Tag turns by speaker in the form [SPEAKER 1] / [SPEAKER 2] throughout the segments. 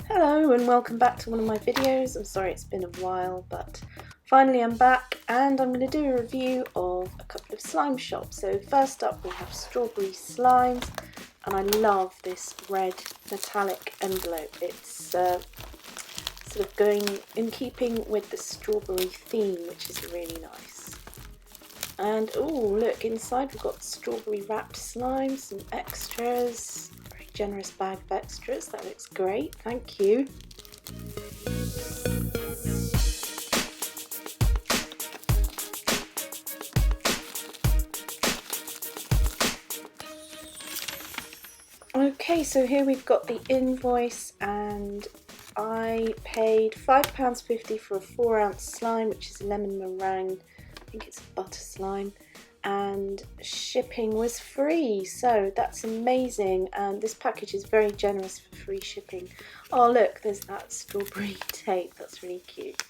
[SPEAKER 1] Hello and welcome back to one of my videos. I'm sorry it's been a while, but finally I'm back and I'm going to do a review of a couple of slime shops. So first up we have strawberry slimes, and I love this red metallic envelope. It's sort of going in keeping with the strawberry theme, which is really nice. And oh look, inside we've got strawberry wrapped slime, some extras. Generous bag of extras. That looks great, thank you. Okay, so here we've got the invoice, and I paid £5.50 for a 4-ounce slime, which is lemon meringue. I think it's butter slime. And shipping was free, so that's amazing, and this package is very generous for free shipping. Oh look, there's that strawberry tape, that's really cute.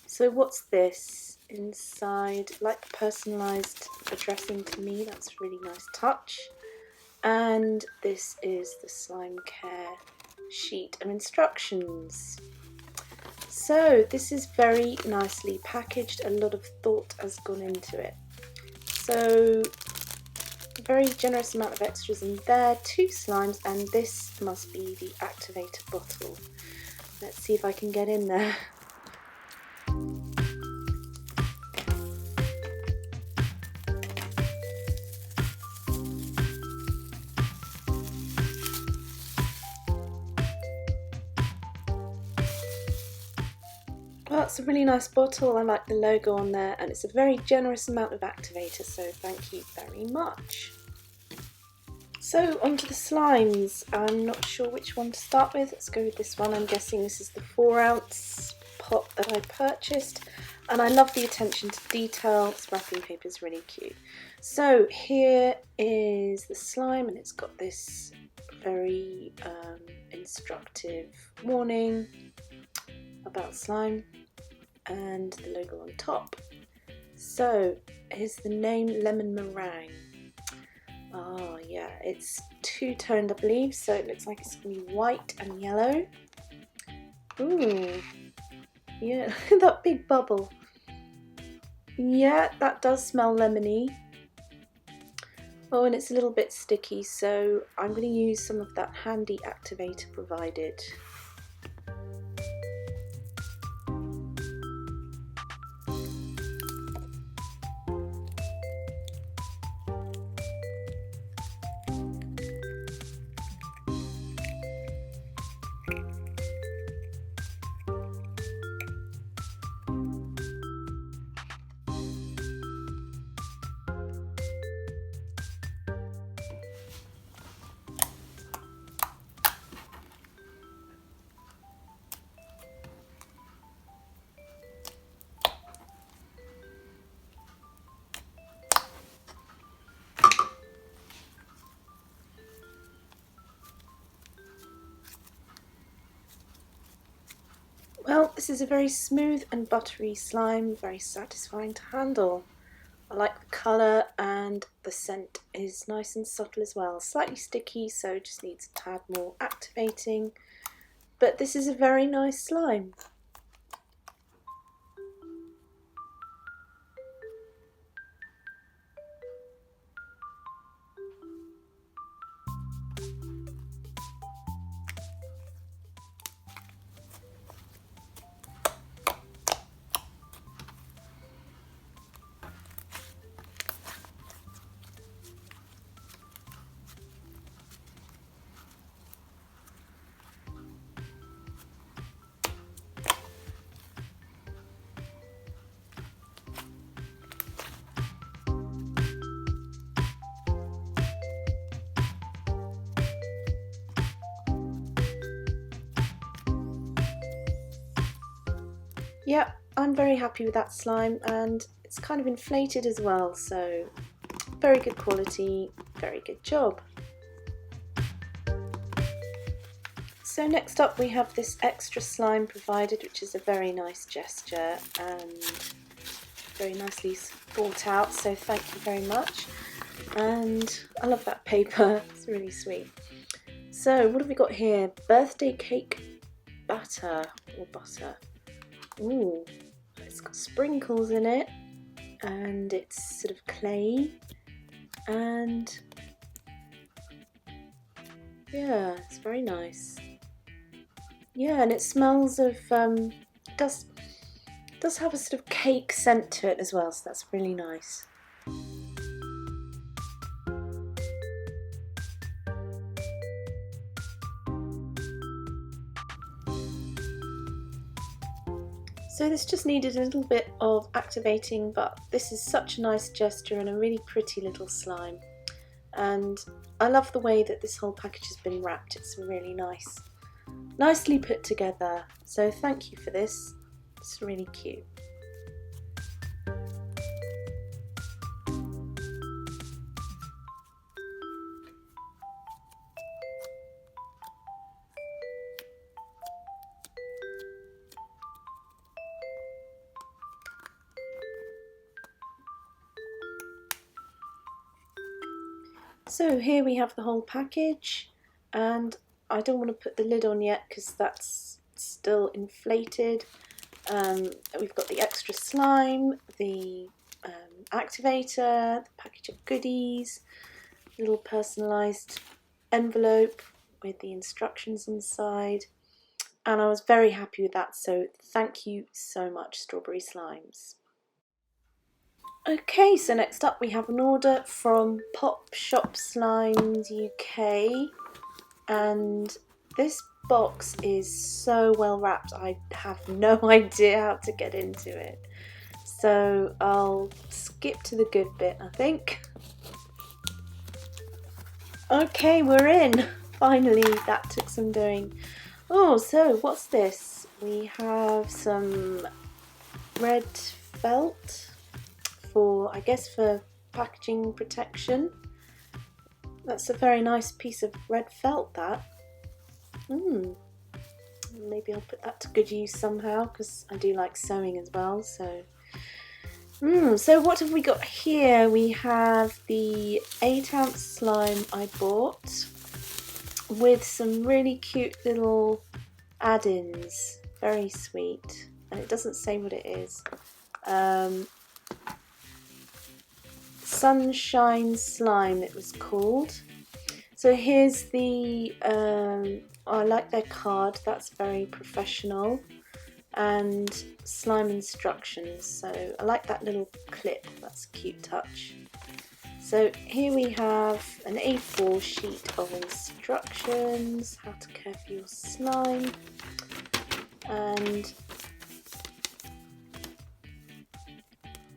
[SPEAKER 1] So what's this inside? Like personalised addressing to me, that's a really nice touch. And this is the slime care sheet of instructions. So this is very nicely packaged, a lot of thought has gone into it. So, a very generous amount of extras in there, 2 slimes, and this must be the Activator Bottle. Let's see if I can get in there. Well, it's a really nice bottle. I like the logo on there, and it's a very generous amount of activator, so thank you very much. So onto the slimes. I'm not sure which one to start with. Let's go with this one. I'm guessing this is the 4-ounce pot that I purchased, and I love the attention to detail. This wrapping paper is really cute. So here is the slime, and it's got this very instructive warning about slime and the logo on top. So here's the name, lemon meringue. Oh yeah, it's 2-toned I believe, so it looks like it's going to be white and yellow. Ooh, yeah, look at that big bubble. Yeah, that does smell lemony. Oh, and it's a little bit sticky, so I'm going to use some of that handy activator provided. Well, this is a very smooth and buttery slime, very satisfying to handle. I like the colour, and the scent is nice and subtle as well. Slightly sticky, so just needs a tad more activating. But this is a very nice slime. Yeah, I'm very happy with that slime, and it's kind of inflated as well, so very good quality, very good job. So next up we have this extra slime provided, which is a very nice gesture and very nicely thought out, so thank you very much. And I love that paper, it's really sweet. So what have we got here? Birthday cake batter or butter. Ooh, it's got sprinkles in it and it's sort of clay, and yeah, it's very nice. Yeah, and it smells of does have a sort of cake scent to it as well, so that's really nice. So this just needed a little bit of activating, but this is such a nice gesture and a really pretty little slime. And I love the way that this whole package has been wrapped. It's really nice. Nicely put together. So thank you for this. It's really cute. So here we have the whole package, and I don't want to put the lid on yet because that's still inflated. We've got the extra slime, the activator, the package of goodies, little personalised envelope with the instructions inside, and I was very happy with that, so thank you so much, Strawberry Slimes. Okay, so next up we have an order from Pop Shop Slimes UK, and this box is so well wrapped I have no idea how to get into it. So I'll skip to the good bit, I think. Okay, we're in! Finally, that took some doing. Oh, so what's this? We have some red felt for, I guess, for packaging protection. That's a very nice piece of red felt, that. Maybe I'll put that to good use somehow, because I do like sewing as well, so... So what have we got here? We have the 8-ounce slime I bought with some really cute little add-ins. Very sweet. And it doesn't say what it is. Sunshine Slime it was called. So here's the, I like their card, that's very professional, and slime instructions, so I like that little clip, that's a cute touch. So here we have an A4 sheet of instructions, how to care for your slime, and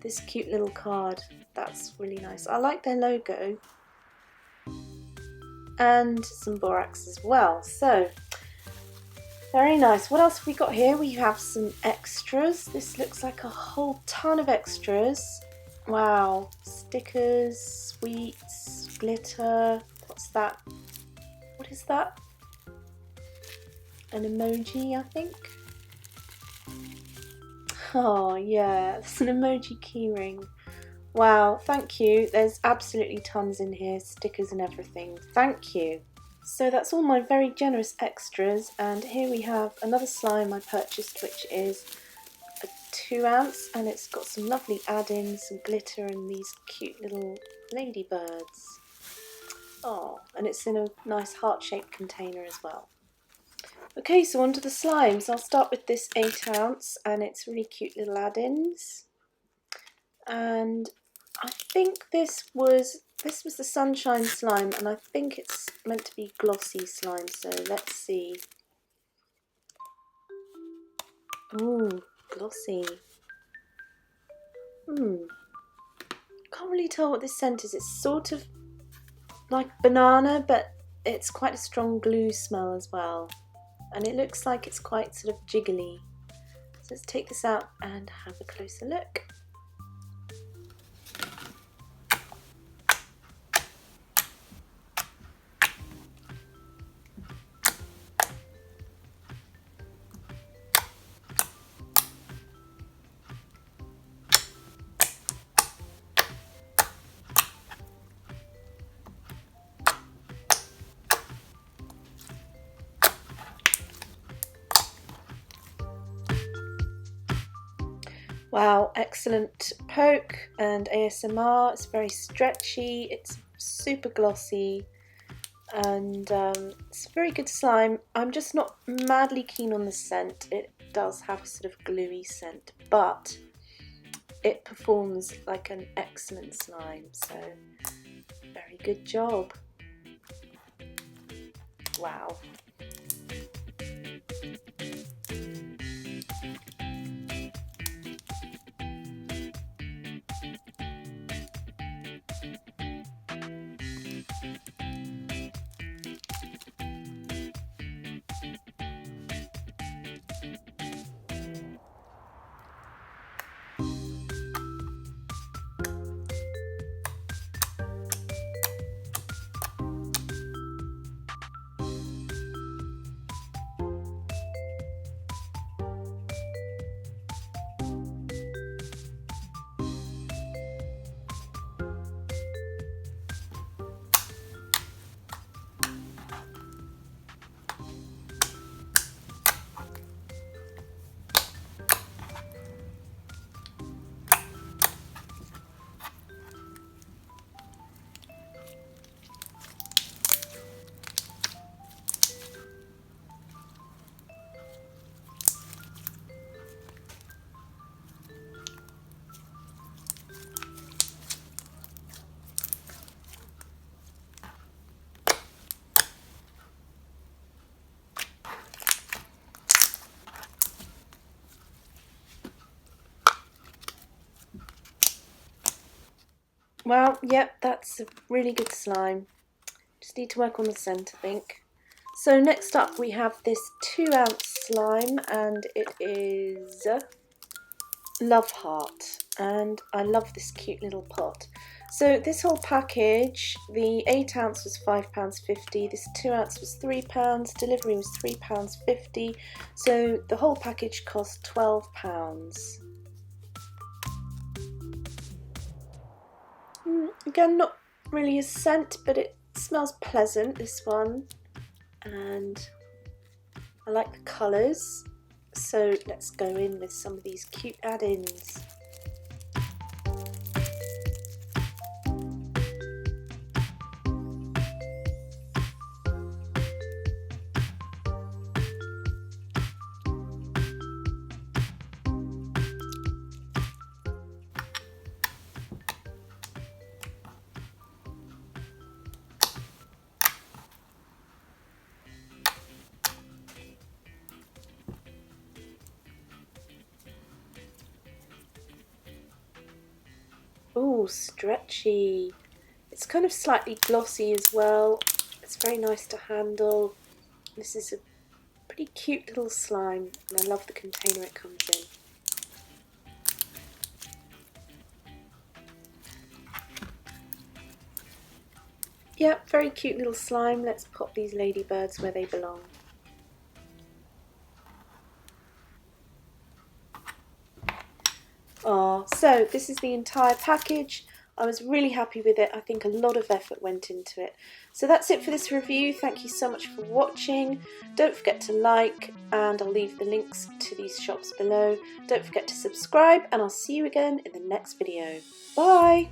[SPEAKER 1] this cute little card, that's really nice. I like their logo, and some borax as well. So very nice. What else have we got here? We have some extras. This looks like a whole ton of extras. Wow, stickers, sweets, glitter. What's that? What is that? An emoji, I think. Oh yeah, it's an emoji keyring. Wow, thank you. There's absolutely tons in here, stickers and everything. Thank you. So that's all my very generous extras, and here we have another slime I purchased, which is a 2-ounce, and it's got some lovely add-ins, some glitter and these cute little ladybirds. Oh, and it's in a nice heart-shaped container as well. Okay, so on to the slimes. I'll start with this 8-ounce, and it's really cute little add-ins. And I think this was the Sunshine Slime, and I think it's meant to be glossy slime, so let's see. Ooh, glossy. Can't really tell what this scent is. It's sort of like banana, but it's quite a strong glue smell as well. And it looks like it's quite sort of jiggly. So let's take this out and have a closer look. Wow, excellent poke and ASMR. It's very stretchy, it's super glossy, and it's a very good slime. I'm just not madly keen on the scent. It does have a sort of gluey scent, but it performs like an excellent slime, so very good job. Wow. Well, yep, that's a really good slime. Just need to work on the scent, I think. So next up we have this 2-ounce slime, and it is Love Heart, and I love this cute little pot. So this whole package, the 8-ounce was £5.50, this 2-ounce was £3, delivery was £3.50, so the whole package cost £12. Again, not really a scent, but it smells pleasant, this one, and I like the colours, so let's go in with some of these cute add-ins. Ooh, stretchy. It's kind of slightly glossy as well. It's very nice to handle. This is a pretty cute little slime, and I love the container it comes in. Yep, very cute little slime. Let's pop these ladybirds where they belong. So this is the entire package. I was really happy with it. I think a lot of effort went into it. So that's it for this review. Thank you so much for watching. Don't forget to like, and I'll leave the links to these shops below. Don't forget to subscribe, and I'll see you again in the next video. Bye!